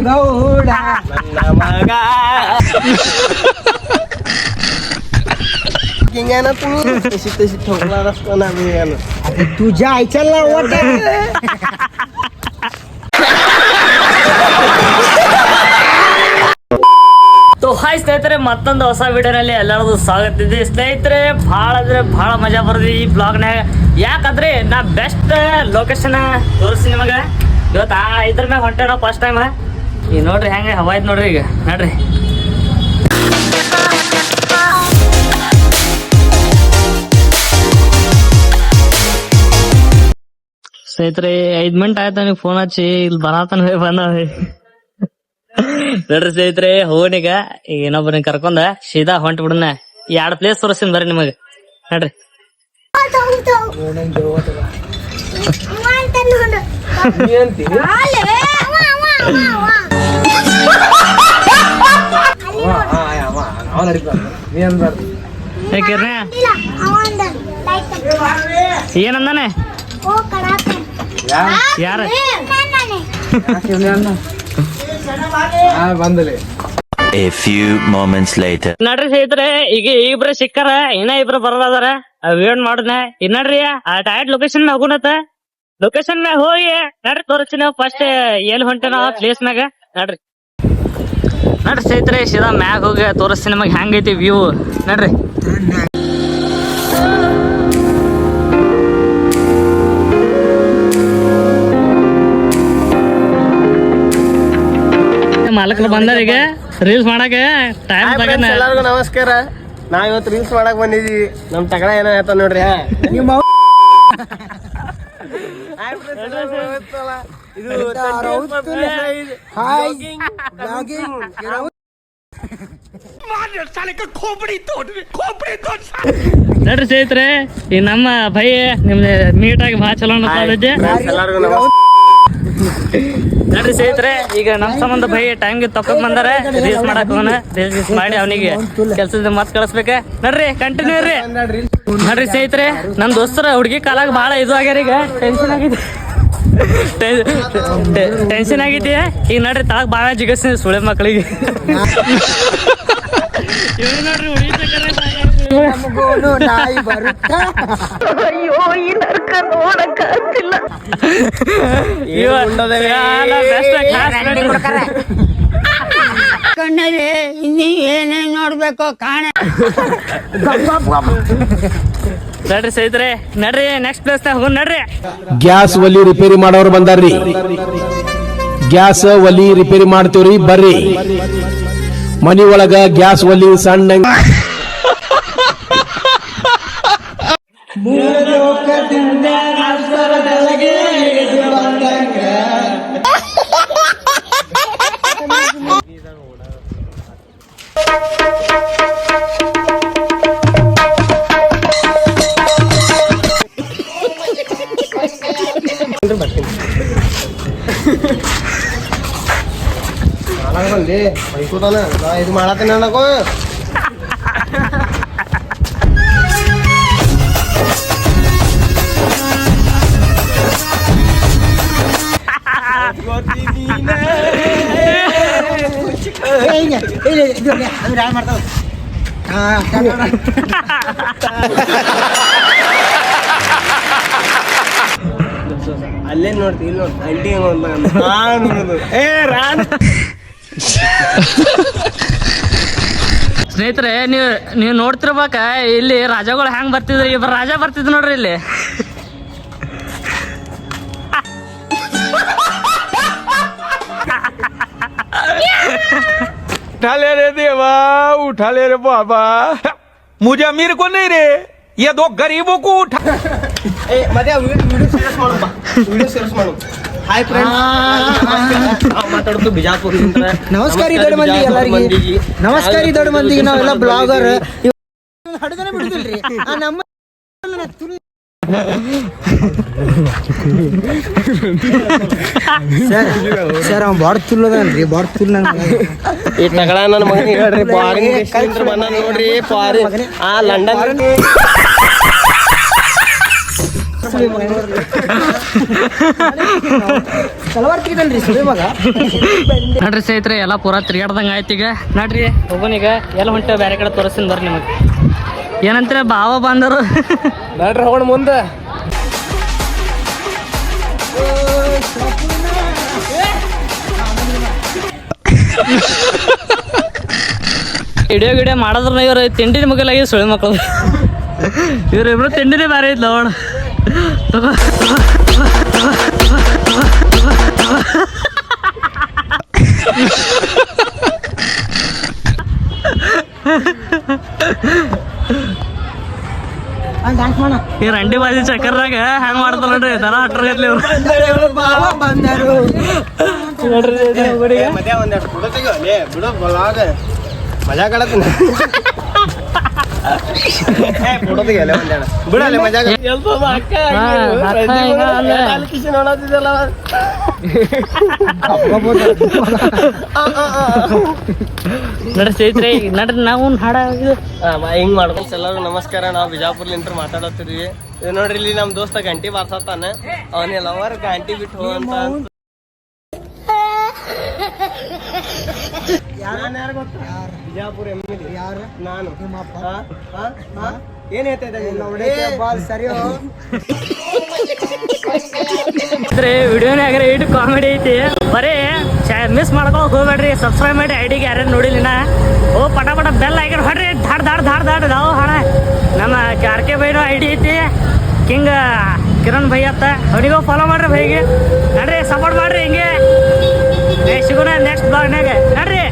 ಗೌಡ ನನ್ನ ಮಗ ಹಿಂಗೇನ तुम्ही शिट्टे ठोकला असतो ना मी तुझ्या आईच्या लावट तो ಹಾಯ್ ಸ್ನೇಹಿತರೆ, ಮತ್ತೊಂದು ಹೊಸ ವಿಡಿಯೋನಲ್ಲಿ ಎಲ್ಲರಿಗೂ ಸ್ವಾಗತ ಇದೆ. ಸ್ನೇಹಿತರೆ, ಭಾಳ ಮಜಾ ಬರ್ತದೆ ಈ ಬ್ಲಾಗ್ನಾಗ. ಯಾಕಂದ್ರೆ ನಾ ಬೆಸ್ಟ್ ಲೊಕೇಶನ್ ತೋರಿಸ್ತೀನಿ ನಿಮಗೆ. ಇವತ್ತು ಇದ್ರ ಮ್ಯಾಗ ಹೊಂಟೆ ನಾವು ಫಸ್ಟ್ ಟೈಮ್. ಈಗ ನೋಡ್ರಿ ಹೆಂಗೆ ಹವಾ ಐತೆ ನೋಡ್ರಿ. ಈಗ ನೋಡ್ರಿ ಸ್ನೇಹಿತರೆ, 5 ಮಿನಿಟ್ ಆಯ್ತು ನೀವು ಫೋನ್ ಹಚ್ಚಿ ಇಲ್ಲಿ ಬರತನ ಬಂದವ್ರಿ. ನೋಡ್ರಿ ಸ್ನೇಹಿತರೆ, ಹೋಗನೀಗ ಈಗ ಇನ್ನೊಬ್ಬರನ್ನ ಕರ್ಕೊಂಡ ಸೀದಾ ಹೊಂಟ್ ಬಿಡನ. 2 ಪ್ಲೇಸ್ ತೋರಿಸ್ತೀನಿ ಬರ್ರಿ ನಿಮಗೆ. ನೋಡ್ರಿ ಏನಂದಾನೆ ಯಾರ A few moments later. ನೋಡ್ರಿ ಸ್ನೇಹಿತರೆ, ಈಗ ಇಬ್ರು ಸಿಕ್ಕಾರ, ಇನ್ನ ಇಬ್ರು ಬರೋದಾರ. ವೇಟ್ ಮಾಡಿದ್ನ. ಇದ್ ನೋಡ್ರಿ ಆ ಡೈರೆಕ್ಟ್ ಲೊಕೇಶನ್ ಮ್ಯಾಗ ಹೋಗುಣತ. ಲೊಕೇಶನ್ ಮ್ಯಾಗ ಹೋಗಿ ನೋಡ್ರಿ ತೋರಿಸ್ತೀನಿ ಫಸ್ಟ್ ಎಲ್ಲಿ ಹೊಂಟೆ ನಾವು ಪ್ಲೇಸ್ ಮ್ಯಾಗ. ನೋಡ್ರಿ ಸ್ನೇಹಿತರೆ, ಸೀದಾ ಮ್ಯಾಗ ಹೋಗಿ ತೋರಿಸ್ತೀನಿ ನಿಮಗೆ ಹೆಂಗೈತಿ ವ್ಯೂ. ನೋಡ್ರಿ ಮಾಲಕರು ಬಂದಾರ ಈಗ ರೀಲ್ಸ್ ಮಾಡಕ್ಕೆ. ಟೈಮ್ ಎಲ್ಲರಿಗೂ ನಮಸ್ಕಾರ. ನಾವ್ ಇವತ್ತು ರೀಲ್ಸ್ ಮಾಡಕ್ ಬಂದಿದೀವಿ. ನಮ್ ತಗಡ ಏನೋ ಹೇಳ್ತಾನ ನೋಡ್ರಿ. ನೋಡ್ರಿ ಸ್ನೇಹಿತರೆ, ಈ ನಮ್ಮ ಭೈ ನಿಮ್ದು ಮೀಟಾಗಿ ಭಾಳ ಚಲೋ ಅನ್ನಿಸ್ತೈತಿ. ಎಲ್ಲರಿಗೂ ನೋಡ್ರಿ ಸ್ನೇಹಿತರೆ, ಈಗ ನಮ್ ಸಂಬಂಧ ಭೈ ಟೈಮ್ಗೆ ತಪ್ಪ ಬಂದಾರ. ರೀಲ್ಸ್ ಮಾಡಕ್ ಹೋಗೋಣ. ರೀಲ್ಸ್ ಮಾಡಿ ಅವನಿಗೆ ಕೆಲ್ಸದ ಮತ್ ಕಳಿಸ್ಬೇಕ. ನೋಡ್ರಿ ಕಂಟಿನ್ಯೂ ಇರ್ರಿ. ನೋಡ್ರಿ ಸ್ನೇಹಿತರೆ, ನಮ್ ದೋಸ್ತರ ಹುಡುಗಿ ಕಾಲಾಗ ಭಾಳ ಇದು ಆಗ್ಯಾರ. ಈಗ ಟೆನ್ಷನ್ ಆಗೈತಿ. ಈಗ ನೋಡ್ರಿ ತಳಗ್ ಭಾಳ ಜಿಗಸ್ತೀನಿ ಸುಳೆ ಮಕ್ಳಿಗೆ. ನೋಡ್ರಿ ಕಣ್ಣಲ್ಲಿ ಇನ್ನೀ ಏನೇನ್ ನೋಡ್ಬೇಕು ಕಾಣ. ನೋಡ್ರಿ ಸ್ನೇಹಿತರೆ, ನಡ್ರಿ ನೆಕ್ಸ್ಟ್ ಪ್ಲೇಸ್ ಹೋಗ್. ನಡ್ರಿ ಗ್ಯಾಸ್ ಒಲಿ ರಿಪೇರಿ ಮಾಡೋರು ಬಂದಾರ್ರಿ. ಗ್ಯಾಸ್ ಒಲಿ ರಿಪೇರಿ ಮಾಡ್ತೀವ್ರಿ ಬರ್ರಿ. ಮನಿ ಒಳಗ ಗ್ಯಾಸ್ ಒಲಿ ಸಣ್ಣ ಬೈಕೋತಾನ ಇದು ಮಾಡತ್ತೇನೆ ನನಗೋ. ಅಲ್ಲೇ ನೋಡ್ತಿ ಇಲ್ಲಿ ನೋಡ್ತಿ ಅಂಟಿ ಸ್ನೇಹಿತರೆ, ನೀವು ನೋಡ್ತಿರ್ಬೇಕ ಇಲ್ಲಿ ರಾಜಗಳು ಹೆಂಗ್ ಬರ್ತಿದ್ರು. ಇಬ್ರು ರಾಜ ಬರ್ತಿದ್ರು ನೋಡ್ರಿ ಇಲ್ಲಿ. उठा ले रे देवा, उठा ले रे बाबा, मुझे अमीर को नहीं रे, ये 2 गरीबों को उठा. ಮತ್ತೆ ವಿಡಿಯೋ ಸೇರ್ಸ್ ಮಾಡು. ಹಾಯ್ ಫ್ರೆಂಡ್ಸ್, ಮಾತಾಡೋದು ಬಿಜಾಪುರದಿಂದ. ನಮಸ್ಕಾರ ದೊಡ್ಡ ಮಂದಿ ಎಲ್ಲರಿಗೆ. ನಮಸ್ಕಾರ ದೊಡ್ಡ ಮಂದಿಗೆ. ನಾವೆಲ್ಲ ಬ್ಲಾಗರ್. ಹಡಗನೆ ಬಿಡುದಿಲ್ರಿ ನಮ್ಮ ಸರ್. ಅವ್ ಬಾಡ್ ತುಲ್ಲದನ್ರಿ, ಬಾಡ್ ತುಲ್ಲ ಈ ತಗಳ ನನ್ನ ಮಗನಿಗೆ ಹೇಳ್ರಿ. ಫಾರಿನ್ ಬಂದ ನೋಡ್ರಿ, ಫಾರಿನ್ ಆ ಲಂಡನ್ ತಲವಾರ್ ತೆಗಿತಾನ್ರಿ ಸುಳಿ ಮಗ. ನಡ್ರಿ ಸ್ನೇಹಿತರೆ ಎಲ್ಲ ಪೂರಾ ತಿರ್ಗಾಡ್ದಂಗ ಆಯ್ತು ಈಗ. ನಡ್ರಿ ಹೋಗೋಣ ಈಗ. ಎಲ್ಲ ಹೊಂಟೆ ಬೇರೆ ಕಡೆ ತೋರಿಸ್ತೀನಿ ಬರ್ರಿ ನಿಮಗೆ. ಏನಂತೀರ ಭಾವ ಬಂದರು. ನಡ್ರಿ ಹೋಗೋಣ ಮುಂದೆ. ವಿಡಿಯೋ ಮಾಡಿದ್ರ ಇವ್ರು ತಿಂಡಿನ ಮಗಲಾಗಿ ಸುಳಿ ಮಕ್ಕಳು. ಇವ್ರಿಬ್ರು ತಿಂಡಿನೇ ಬೇರೆ ಐತ್ಲ ಅವಣ. ಈ ರಂಡಿ ಬಾಜಿ ಚಕ್ಕರ್ದಾಗ ಹ್ಯಾಂಗ ಮಾಡ್ತಾರ ನೋಡ್ರಿ ದರ ಅಟ್ರಗತ್ಲಿ ಇವ್ರು. ಮಜಾ ಕಾಡತ್ತೀನಿ ಬಿಡಲ್ಲ ಮಜಾ ನಡ್ಸೈತ್ರಿ ನಡ್ರಿ ನಾವು ಹಾಡ ಹಿಂಗ್ ಮಾಡ್ಕೊಂಡ್ ಎಲ್ಲರೂ ನಮಸ್ಕಾರ. ನಾವು ಬಿಜಾಪುರ್ಲಿಂತ ಮಾತಾಡತ್ತೀವಿ. ಇದು ನೋಡ್ರಿ ಇಲ್ಲಿ ನಮ್ ದೋಸ್ತ ಗಂಟಿ ಬಾರ್ಸತ್ತಾನ. ಅವನೇ ಲವರ್ ಗಂಟಿ ಬಿಟ್ಟು ಹೋಗಂತ. ಬಿಜಾಪುರ ಎಮ್ಮಿಲಿ ಯಾರು? ನಾನು. ಏನ್ ಹೇಳ್ತಾ ವಿಡಿಯೋನಾಗ ಇಟ್ಟು ಕಾಮಿಡಿ ಐತಿ. ಬರೀ ಮಿಸ್ ಮಾಡ್ಕೊಳಕ್ ಹೋಗ್ಬೇಡ್ರಿ. ಸಬ್ಸ್ಕ್ರೈಬ್ ಮಾಡಿ ಐಡಿಗೆ ಯಾರ್ಯಾರು ನೋಡಿಲಿನ ಓ ಪಟ ಪಟ ಬೆಲ್ ಹಾಕಿ ಹೊಡ್ರಿ. ಧಾಡ್ ಧಾಡ್ ಧಾಡ್ ಧಾಡ್ ನಾವು ಹಣ ನಮ್ಮ ಕಾರ್ಕೆ ಬೈನೋ ಐಡಿ ಐತಿ. ಕಿಂಗ್ ಕಿರಣ್ ಭೈ ಅಂತ ಅವನಿಗೂ ಫಾಲೋ ಮಾಡ್ರಿ. ಭೈಗೆ ನಡ್ರಿ ಸಪೋರ್ಟ್ ಮಾಡ್ರಿ. ಹಿಂಗೆ ಸಿಗೋಣ ನೆಕ್ಸ್ಟ್ ಬ್ಲಾಗ್ನಾಗ. ನಡ್ರಿ.